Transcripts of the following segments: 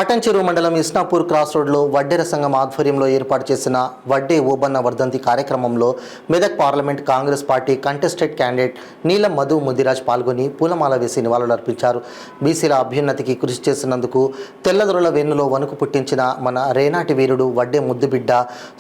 పటంచెరు మండలం ఇస్నాపూర్ క్రాస్ రోడ్లో వడ్డెర సంఘం ఆధ్వర్యంలో ఏర్పాటు చేసిన వడ్డే ఓబన్న వర్ధంతి కార్యక్రమంలో Medak parliament Congress party contested candidate నీలం మధు ముదిరాజ్ పాల్గొని పూలమాల వేసి నివాళులర్పించారు. బీసీల అభ్యున్నతికి కృషి చేసినందుకు తెల్లదొరల వెన్నులో వణుకు పుట్టించిన మన రేనాటి వీరుడు వడ్డే ముద్దుబిడ్డ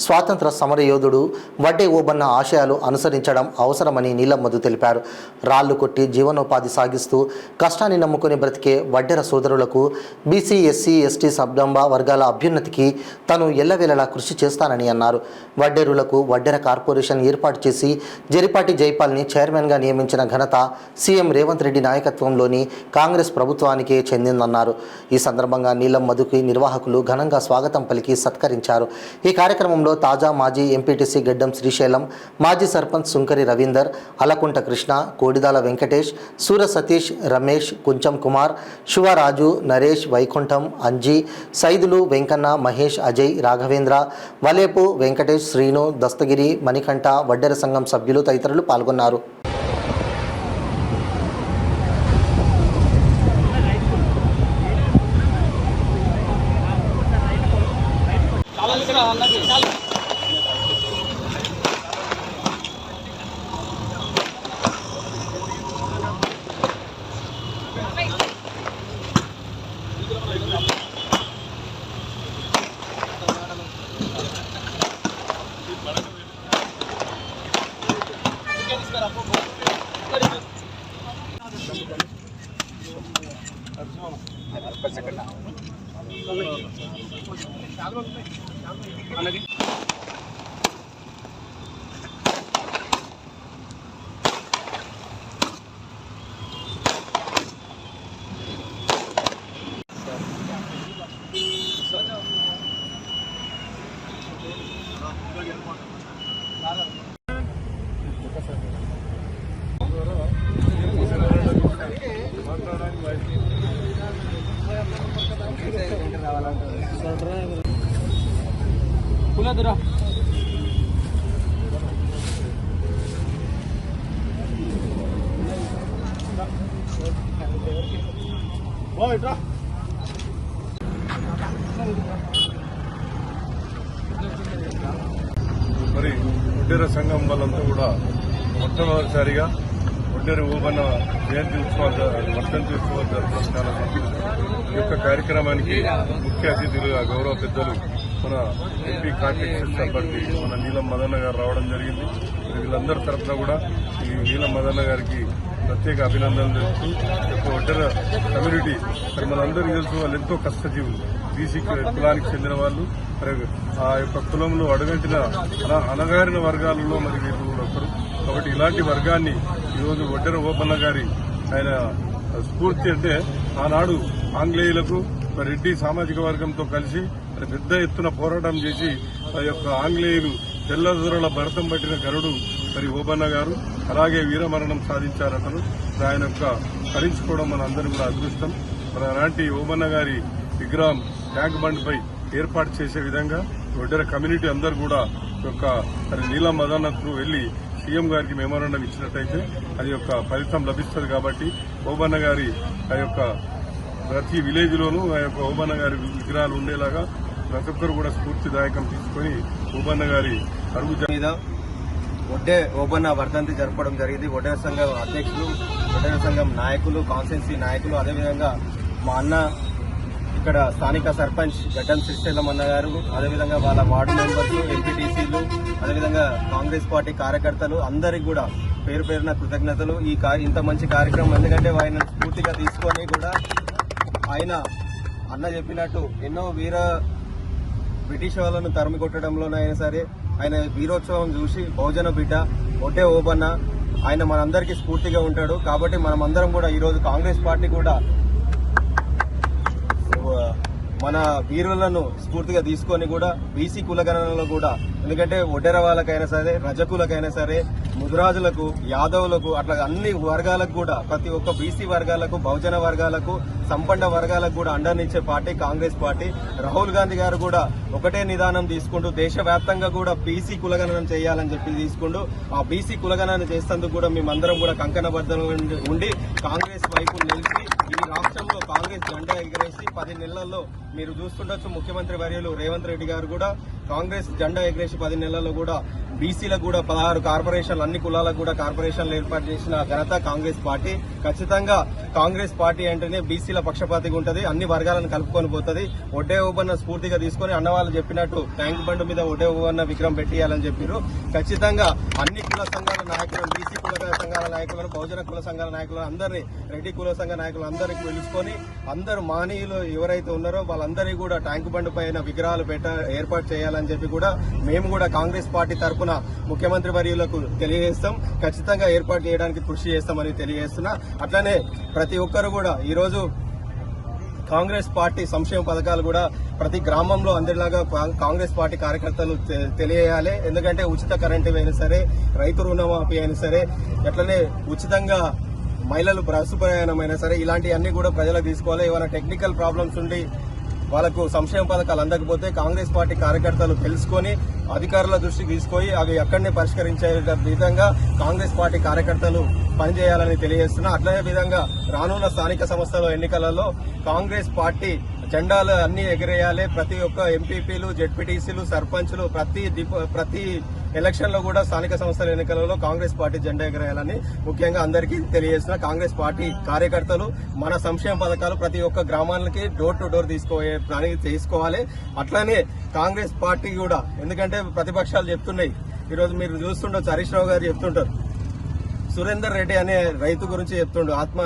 స్వాతంత్ర సమరయోధుడు వడ్డే ఓబన్న ఆశయాలు అనుసరించడం అవసరమని నీలం మధు తెలిపారు. రాళ్లు కొట్టి జీవనోపాధి సాగిస్తూ కష్టాన్ని నమ్ముకుని బ్రతికే వడ్డెర సోదరులకు బీసీ ఎస్సీ ఎస్టీ సబ్డంబ వర్గాల అభ్యున్నతికి తను ఎల్లవేళలా కృషి చేస్తానని అన్నారు. వడ్డేరులకు వడ్డెర కార్పొరేషన్ ఏర్పాటు చేసి జరిపాటి జైపాల్ని చైర్మన్గా నియమించిన ఘనత సీఎం రేవంత్ రెడ్డి నాయకత్వంలోని కాంగ్రెస్ ప్రభుత్వానికే చెందిందన్నారు. ఈ సందర్భంగా నీలం మధుకి నిర్వాహకులు ఘనంగా స్వాగతం పలికి సత్కరించారు. ఈ కార్యక్రమంలో తాజా మాజీ ఎంపీటీసీ గడ్డం శ్రీశైలం, మాజీ సర్పంచ్ సుంకరి రవీందర్, అలకుంట కృష్ణ, కోడిదాల వెంకటేష్, సూర సతీష్, రమేష్, కుంచం కుమార్, శివరాజు, నరేష్, వైకుంఠం, అంజీ, సైదులు, వెంకన్న, మహేష్, అజయ్, రాఘవేంద్ర, వలేపు, వెంకటేష్, శ్రీను, దస్తగిరి, మణికంఠ, వడ్డెర సంఘం సభ్యులు తదితరులు పాల్గొన్నారు. మరి వడ్డెర సంఘం వాళ్ళంతా కూడా మొట్టమొదటిసారిగా వడ్డెర ఓబన్న జయంతి ఉత్సవాలు వర్ధంతి ఉత్సవాలు జరుపుకోవడానికి ఈ యొక్క కార్యక్రమానికి ముఖ్య అతిథులుగా గౌరవ పెద్దలు మన ఎంపీ కాంటెక్స్ అభ్యర్థి మన నీలం మదన్న గారు రావడం జరిగింది. వీళ్ళందరి తరఫున కూడా ఈ నీలం మదన్న గారికి ప్రత్యేక అభినందనలు తెలుస్తూ యొక్క వడ్డెర కమ్యూనిటీ మరి మనందరికీ తెలుసు వాళ్ళు ఎంతో కష్టజీవులు, బీసీ కులానికి చెందిన వాళ్ళు. మరి ఆ యొక్క కులంలో అడుగంటిన అణగారిన వర్గాలలో మరి వీళ్ళు కూడా ఒకరు. కాబట్టి ఇలాంటి వర్గాన్ని ఈరోజు వడ్డెర ఓబన్న గారి ఆయన స్ఫూర్తి అంటే ఆనాడు ఆంగ్లేయులకు రెడ్డి సామాజిక వర్గంతో కలిసి పెద్ద ఎత్తున పోరాటం చేసి ఆ యొక్క ఆంగ్లేయులు తెల్లదొరల భరతం పట్టిన గరుడు మరి ఓబన్న గారు. అలాగే వీరమరణం సాధించారు అతను. ఆయన యొక్క స్మరించుకోవడం మన అందరూ కూడా అదృష్టం. మన అలాంటి ఓబన్న గారి విగ్రహం ట్యాంక్ బండ్పై ఏర్పాటు చేసే విధంగా వడ్డెర కమ్యూనిటీ అందరూ కూడా యొక్క మరి నీలం మదన్నకు వెళ్లి సీఎం గారికి మెమోరాండం ఇచ్చినట్టయితే అది యొక్క ఫలితం లభిస్తుంది. కాబట్టి ఓబన్న గారి ఆ యొక్క ప్రతి విలేజ్ లోనూ ఆ యొక్క ఓబన్న గారి విగ్రహాలు ఉండేలాగా ప్రతి ఒక్కరు కూడా స్ఫూర్తిదాయకం తీసుకుని ఓబన్న గారి అరుగు మీద వడ్డే ఓబన్న వర్ధంతి జరపడం జరిగింది. వడ్డెర సంఘం అధ్యక్షులు, వడ్డెర సంఘం నాయకులు, కాన్స్టిట్యున్సీ నాయకులు, అదేవిధంగా మా అన్న ఇక్కడ స్థానిక సర్పంచ్ గడ్డం శ్రీశైలం అన్న గారు, అదేవిధంగా వాళ్ళ వార్డు మెంబర్స్, ఎంపీటీసీలు, అదేవిధంగా కాంగ్రెస్ పార్టీ కార్యకర్తలు అందరికీ కూడా పేరు పేరున కృతజ్ఞతలు. ఇంత మంచి కార్యక్రమం ఎందుకంటే ఆయన స్ఫూర్తిగా తీసుకొని కూడా ఆయన అన్న చెప్పినట్టు ఎన్నో బ్రిటిష్ వాళ్ళను తరిమి కొట్టడంలోనైనా సరే ఆయన వీరోత్సవం చూసి బహుజన బిడ్డ వడ్డే ఓబన్న ఆయన మనందరికీ స్ఫూర్తిగా ఉంటాడు. కాబట్టి మనమందరం కూడా ఈరోజు కాంగ్రెస్ పార్టీ కూడా మన వీరులను స్ఫూర్తిగా తీసుకొని కూడా బీసీ కులగణనలో కూడా, ఎందుకంటే వడ్డెర వాళ్ళకైనా సరే, రజకులకైనా సరే, ముదిరాజులకు, యాదవులకు, అట్లా అన్ని వర్గాలకు కూడా, ప్రతి ఒక్క బీసీ వర్గాలకు, బహుజన వర్గాలకు, సంపన్న వర్గాలకు కూడా అండనిచ్చే పార్టీ కాంగ్రెస్ పార్టీ. రాహుల్ గాంధీ గారు కూడా ఒకటే నిదానం తీసుకుంటూ దేశవ్యాప్తంగా కూడా బీసీ కులగణన చేయాలని చెప్పి తీసుకుంటూ ఆ బీసీ కులగణన చేసేందుకు కూడా మేమందరం కూడా కంకణబద్ధంగా ఉండి కాంగ్రెస్ వైపు నిలిచి ఈ రాష్ట్ర రాష్ట్రంలో కాంగ్రెస్ జెండా ఎగిరేసి 10 నెలల్లో మీరు చూస్తుండొచ్చు. ముఖ్యమంత్రి వర్యులు రేవంత్ రెడ్డి గారు కూడా కాంగ్రెస్ జెండా ఎగిరేసి 10 నెలల్లో కూడా బీసీలకు కూడా 16 కార్పొరేషన్లు, అన్ని కులాలకు కూడా కార్పొరేషన్లు ఏర్పాటు చేసిన ఘనత కాంగ్రెస్ పార్టీ. ఖచ్చితంగా కాంగ్రెస్ పార్టీ అంటేనే బీసీల పక్షపాతిగా ఉంటది, అన్ని వర్గాలను కలుపుకొని పోతుంది. ఒడ్డే ఓబన్న స్ఫూర్తిగా తీసుకుని అన్నవాళ్ళు చెప్పినట్టు ట్యాంక్ బండ్ మీద ఒడ్డే ఓబన్న విగ్రహం పెట్టియాలని చెప్పారు. ఖచ్చితంగా అన్ని కుల సంఘాల నాయకులను, బీసీ కుల సంఘాల నాయకులను, బహుజన కుల సంఘాల నాయకులను, అందరినీ, రెడ్డి కుల సంఘ నాయకులు అందరికీ పిలుచుకొని అందరు మానీయులు ఎవరైతే ఉన్నారో వాళ్ళందరికీ కూడా ట్యాంక్ బండ్ పైన విగ్రహాలు ఏర్పాటు చేయాలని చెప్పి కూడా మేము కూడా కాంగ్రెస్ పార్టీ తరఫున ముఖ్యమంత్రి వర్యులకు తెలియజేస్తాం. ఖచ్చితంగా ఏర్పాటు చేయడానికి కృషి చేస్తామని తెలియజేస్తున్నా. అట్లనే ప్రతి ఒక్కరు కూడా ఈరోజు కాంగ్రెస్ పార్టీ సంక్షేమ పథకాలు కూడా ప్రతి గ్రామంలో అందరిలాగా కాంగ్రెస్ పార్టీ కార్యకర్తలు తెలియజేయాలి. ఎందుకంటే ఉచిత కరెంటు అయినా సరే, రైతు రుణమాఫీ అయినా సరే, అట్లనే ఉచితంగా మహిళలు బస్సు ప్రయాణమైనా సరే, ఇలాంటివన్నీ కూడా ప్రజలకు తీసుకోవాలి. ఏమైనా టెక్నికల్ ప్రాబ్లమ్స్ ఉండి వాళ్ళకు సంక్షేమ పథకాలు అందకపోతే కాంగ్రెస్ పార్టీ కార్యకర్తలు తెలుసుకొని అధికారుల దృష్టికి తీసుకొని అవి అక్కడనే పరిష్కరించే విధంగా కాంగ్రెస్ పార్టీ కార్యకర్తలు పనిచేయాలని తెలియజేస్తున్నా. అట్లనే విధంగా రానున్న స్థానిక సంస్థల ఎన్నికలలో కాంగ్రెస్ పార్టీ జెండాలు అన్ని ఎగిరేయాలి. ప్రతి ఒక్క ఎంపీపీలు, జెడ్పీటీసీలు, సర్పంచ్లు ప్రతి ఎలక్షన్ లో కూడా స్థానిక సంస్థల ఎన్నికలలో కాంగ్రెస్ పార్టీ జెండా ఎగరేయాలని ముఖ్యంగా అందరికీ తెలియజేస్తున్నా. కాంగ్రెస్ పార్టీ కార్యకర్తలు మన సంక్షేమ పథకాలు ప్రతి ఒక్క గ్రామాలకి డోర్ టు డోర్ తీసుకోవాలి. అట్లానే కాంగ్రెస్ పార్టీ కూడా, ఎందుకంటే ప్రతిపక్షాలు చెప్తున్నాయి, ఈరోజు మీరు చూస్తుండొచ్చు, హరీష్ రావు గారు చెప్తుంటారు, సురేందర్ రెడ్డి అనే రైతు గురించి చెప్తుండు. ఆత్మ